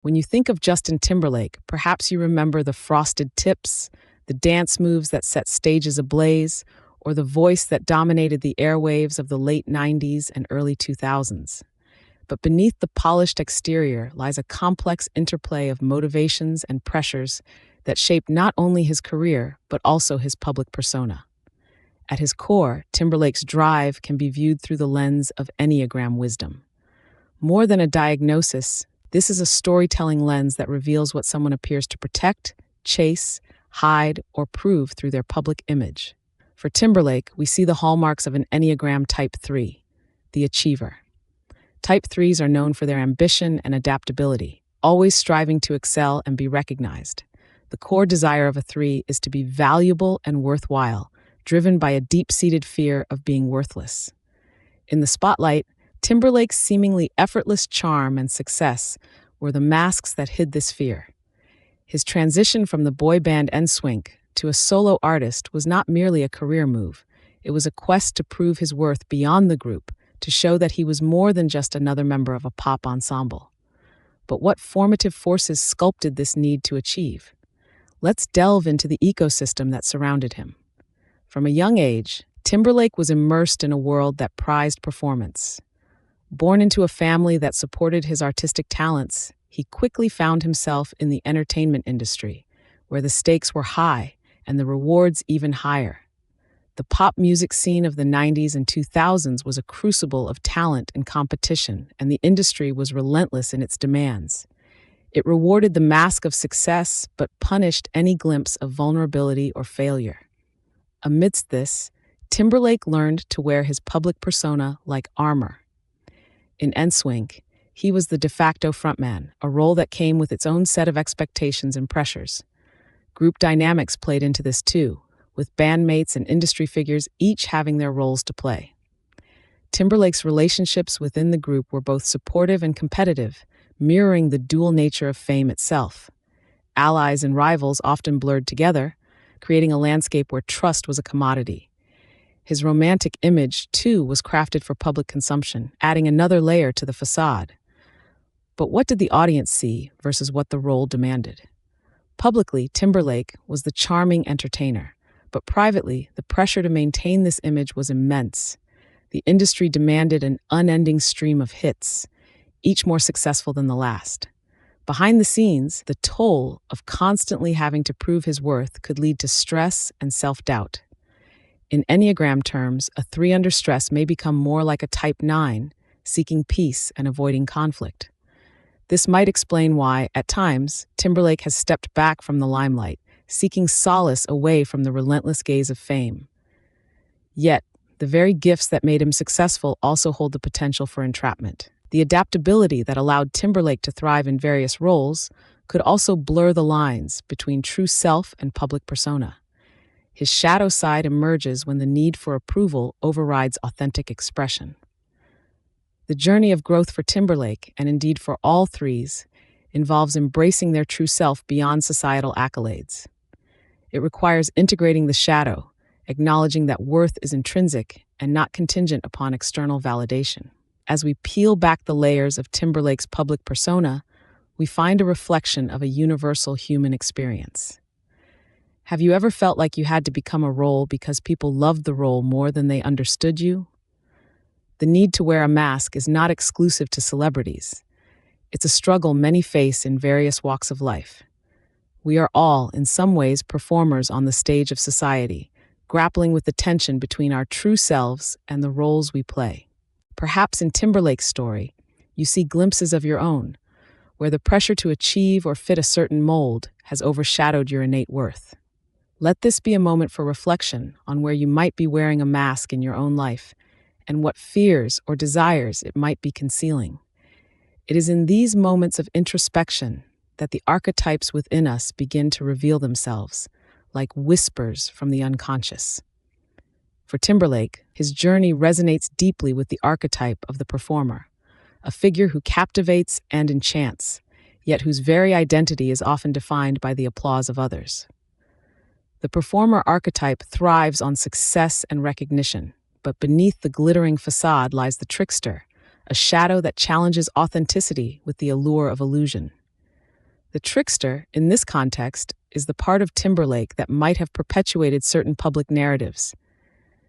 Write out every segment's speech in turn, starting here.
When you think of Justin Timberlake, perhaps you remember the frosted tips, the dance moves that set stages ablaze, or the voice that dominated the airwaves of the late 90s and early 2000s. But beneath the polished exterior lies a complex interplay of motivations and pressures that shaped not only his career, but also his public persona. At his core, Timberlake's drive can be viewed through the lens of Enneagram wisdom. More than a diagnosis, this is a storytelling lens that reveals what someone appears to protect, chase, hide, or prove through their public image. For Timberlake, we see the hallmarks of an Enneagram Type 3, the achiever. Type 3s are known for their ambition and adaptability, always striving to excel and be recognized. The core desire of a 3 is to be valuable and worthwhile, driven by a deep-seated fear of being worthless. In the spotlight, Timberlake's seemingly effortless charm and success were the masks that hid this fear. His transition from the boy band NSYNC to a solo artist was not merely a career move. It was a quest to prove his worth beyond the group, to show that he was more than just another member of a pop ensemble. But what formative forces sculpted this need to achieve? Let's delve into the ecosystem that surrounded him. From a young age, Timberlake was immersed in a world that prized performance. Born into a family that supported his artistic talents, he quickly found himself in the entertainment industry, where the stakes were high and the rewards even higher. The pop music scene of the 90s and 2000s was a crucible of talent and competition, and the industry was relentless in its demands. It rewarded the mask of success, but punished any glimpse of vulnerability or failure. Amidst this, Timberlake learned to wear his public persona like armor. In NSYNC, he was the de facto frontman, a role that came with its own set of expectations and pressures. Group dynamics played into this too, with bandmates and industry figures each having their roles to play. Timberlake's relationships within the group were both supportive and competitive, mirroring the dual nature of fame itself. Allies and rivals often blurred together, creating a landscape where trust was a commodity. His romantic image, too, was crafted for public consumption, adding another layer to the facade. But what did the audience see versus what the role demanded? Publicly, Timberlake was the charming entertainer, but privately, the pressure to maintain this image was immense. The industry demanded an unending stream of hits, each more successful than the last. Behind the scenes, the toll of constantly having to prove his worth could lead to stress and self-doubt. In Enneagram terms, a 3 under stress may become more like a Type 9, seeking peace and avoiding conflict. This might explain why, at times, Timberlake has stepped back from the limelight, seeking solace away from the relentless gaze of fame. Yet, the very gifts that made him successful also hold the potential for entrapment. The adaptability that allowed Timberlake to thrive in various roles could also blur the lines between true self and public persona. His shadow side emerges when the need for approval overrides authentic expression. The journey of growth for Timberlake, and indeed for all 3s, involves embracing their true self beyond societal accolades. It requires integrating the shadow, acknowledging that worth is intrinsic and not contingent upon external validation. As we peel back the layers of Timberlake's public persona, we find a reflection of a universal human experience. Have you ever felt like you had to become a role because people loved the role more than they understood you? The need to wear a mask is not exclusive to celebrities. It's a struggle many face in various walks of life. We are all, in some ways, performers on the stage of society, grappling with the tension between our true selves and the roles we play. Perhaps in Timberlake's story, you see glimpses of your own, where the pressure to achieve or fit a certain mold has overshadowed your innate worth. Let this be a moment for reflection on where you might be wearing a mask in your own life and what fears or desires it might be concealing. It is in these moments of introspection that the archetypes within us begin to reveal themselves, like whispers from the unconscious. For Timberlake, his journey resonates deeply with the archetype of the performer, a figure who captivates and enchants, yet whose very identity is often defined by the applause of others. The performer archetype thrives on success and recognition, but beneath the glittering facade lies the trickster, a shadow that challenges authenticity with the allure of illusion. The trickster, in this context, is the part of Timberlake that might have perpetuated certain public narratives,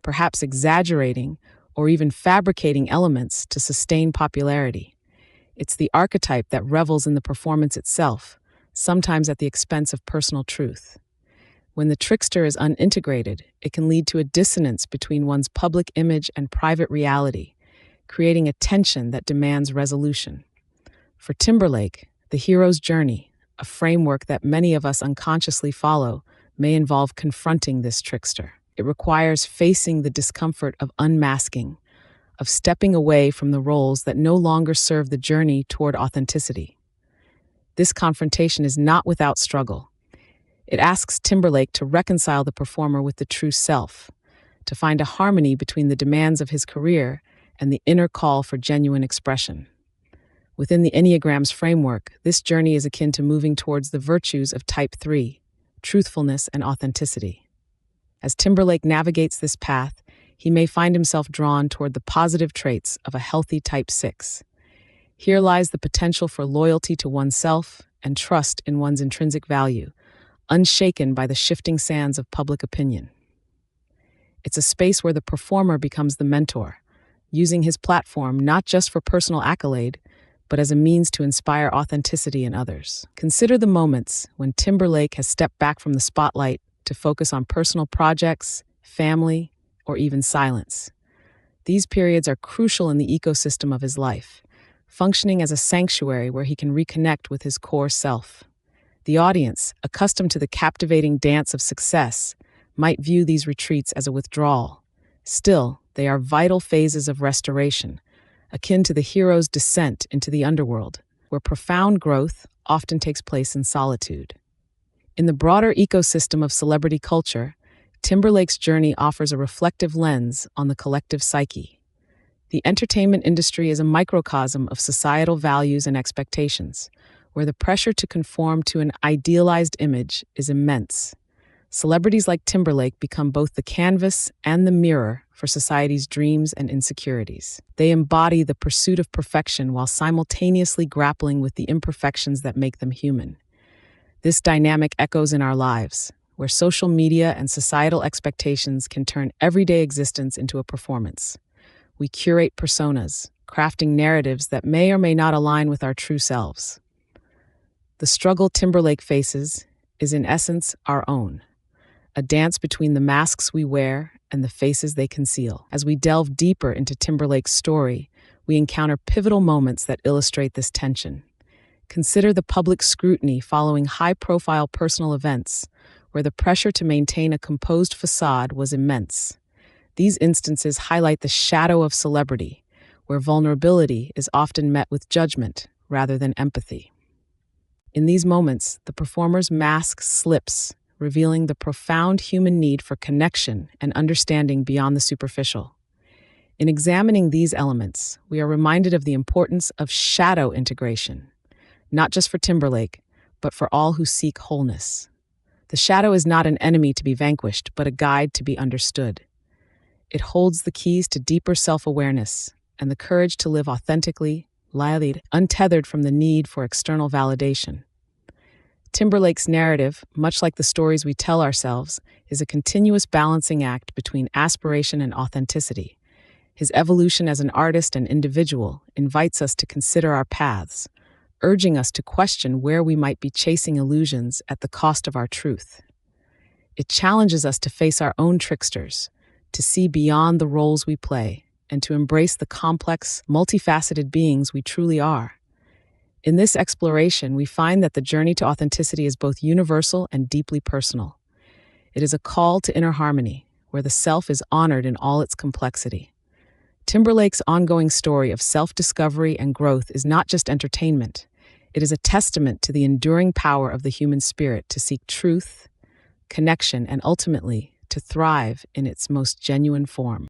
perhaps exaggerating or even fabricating elements to sustain popularity. It's the archetype that revels in the performance itself, sometimes at the expense of personal truth. When the trickster is unintegrated, it can lead to a dissonance between one's public image and private reality, creating a tension that demands resolution. For Timberlake, the hero's journey, a framework that many of us unconsciously follow, may involve confronting this trickster. It requires facing the discomfort of unmasking, of stepping away from the roles that no longer serve the journey toward authenticity. This confrontation is not without struggle. It asks Timberlake to reconcile the performer with the true self, to find a harmony between the demands of his career and the inner call for genuine expression. Within the Enneagram's framework, this journey is akin to moving towards the virtues of Type 3, truthfulness and authenticity. As Timberlake navigates this path, he may find himself drawn toward the positive traits of a healthy Type 6. Here lies the potential for loyalty to oneself and trust in one's intrinsic value, unshaken by the shifting sands of public opinion. It's a space where the performer becomes the mentor, using his platform not just for personal accolade, but as a means to inspire authenticity in others. Consider the moments when Timberlake has stepped back from the spotlight to focus on personal projects, family, or even silence. These periods are crucial in the ecosystem of his life, functioning as a sanctuary where he can reconnect with his core self. The audience, accustomed to the captivating dance of success, might view these retreats as a withdrawal. Still, they are vital phases of restoration, akin to the hero's descent into the underworld, where profound growth often takes place in solitude. In the broader ecosystem of celebrity culture, Timberlake's journey offers a reflective lens on the collective psyche. The entertainment industry is a microcosm of societal values and expectations, where the pressure to conform to an idealized image is immense. Celebrities like Timberlake become both the canvas and the mirror for society's dreams and insecurities. They embody the pursuit of perfection while simultaneously grappling with the imperfections that make them human. This dynamic echoes in our lives, where social media and societal expectations can turn everyday existence into a performance. We curate personas, crafting narratives that may or may not align with our true selves. The struggle Timberlake faces is in essence our own, a dance between the masks we wear and the faces they conceal. As we delve deeper into Timberlake's story, we encounter pivotal moments that illustrate this tension. Consider the public scrutiny following high-profile personal events, where the pressure to maintain a composed facade was immense. These instances highlight the shadow of celebrity, where vulnerability is often met with judgment rather than empathy. In these moments, the performer's mask slips, revealing the profound human need for connection and understanding beyond the superficial. In examining these elements, we are reminded of the importance of shadow integration, not just for Timberlake, but for all who seek wholeness. The shadow is not an enemy to be vanquished, but a guide to be understood. It holds the keys to deeper self-awareness and the courage to live authentically, untethered from the need for external validation. Timberlake's narrative, much like the stories we tell ourselves, is a continuous balancing act between aspiration and authenticity. His evolution as an artist and individual invites us to consider our paths, urging us to question where we might be chasing illusions at the cost of our truth. It challenges us to face our own tricksters, to see beyond the roles we play, and to embrace the complex, multifaceted beings we truly are. In this exploration, we find that the journey to authenticity is both universal and deeply personal. It is a call to inner harmony, where the self is honored in all its complexity. Timberlake's ongoing story of self-discovery and growth is not just entertainment. It is a testament to the enduring power of the human spirit to seek truth, connection, and ultimately, to thrive in its most genuine form.